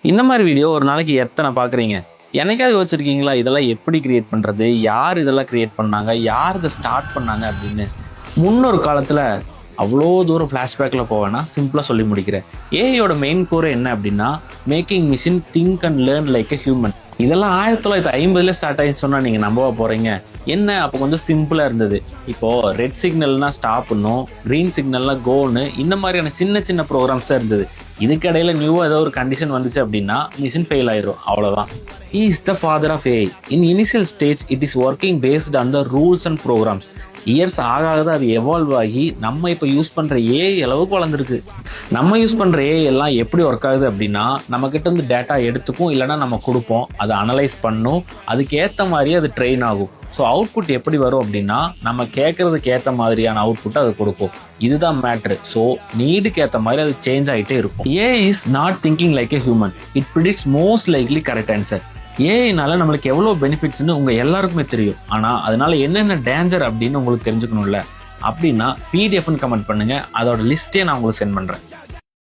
இந்த மாதிரி வீடியோ ஒரு நாளைக்கு எத்தனை பார்க்குறீங்க? என்னைக்காவது யோசிச்சிருக்கீங்களா இதெல்லாம் எப்படி கிரியேட் பண்ணுறது, யார் இதெல்லாம் கிரியேட் பண்ணாங்க, யார் இதை ஸ்டார்ட் பண்ணாங்க அப்படின்னு? முன்னொரு காலத்தில் அவ்வளோ தூரம் ஃப்ளாஷ்பேக்கில் போவேன்னா சிம்பிளாக சொல்லி முடிக்கிறேன். ஏஐயோட மெயின் கோர் என்ன அப்படின்னா making machine think and learn like a human. இதெல்லாம் 1950 ஸ்டார்ட் ஆகிடுச்சு சொன்னால் நீங்கள் நம்பவா போகிறீங்க? என்ன அப்போ கொஞ்சம் சிம்பிளாக இருந்தது. இப்போது ரெட் சிக்னல்னா ஸ்டாப்னும், க்ரீன் சிக்னல்னா கோன்னு, இந்த மாதிரியான சின்ன சின்ன ப்ரோக்ராம்ஸ் தான் இருந்தது. இதுக்கடையில் நியூவாக ஏதோ ஒரு கண்டிஷன் வந்துச்சு அப்படின்னா மிஷின் ஃபெயில் ஆயிரும், அவ்வளோதான். He is the father of AI. In initial stage it is working based on the rules and programs. Years ஆக தான் அது எவால்வ் ஆகி நம்ம இப்போ யூஸ் பண்ணுற ஏஐ அளவுக்கு வளர்ந்துருக்கு. நம்ம யூஸ் பண்ணுற ஏஐ எல்லாம் எப்படி ஒர்க் ஆகுது அப்படின்னா, நம்மக்கிட்ட இருந்து டேட்டா எடுத்துக்கும், இல்லைனா நம்ம கொடுப்போம், அதை அனலைஸ் பண்ணும், அதுக்கு ஏற்ற மாதிரியே அது ட்ரெயின் ஆகும். ஸோ அவுட்புட் எப்படி வரும் அப்படின்னா, நம்ம கேட்கறதுக்கு ஏற்ற மாதிரியான அவுட்புட்டை அது கொடுக்கும். இதுதான் மேட்ரு. ஸோ நீடுக்கு ஏற்ற மாதிரி அது சேஞ்ச் ஆகிட்டே இருக்கும். AI is not thinking like a human. It predicts most likely correct answer. ஏஐனால நம்மளுக்கு எவ்வளோ பெனிஃபிட்ஸ்னு உங்கள் எல்லாருக்குமே தெரியும். ஆனால் அதனால என்னென்ன டேஞ்சர் அப்படின்னு உங்களுக்கு தெரிஞ்சுக்கணும்ல. அப்படின்னா பிடிஎஃப்னு கமெண்ட் பண்ணுங்கள், அதோட லிஸ்ட்டே நான் உங்களுக்கு சென்ட் பண்ணுறேன்.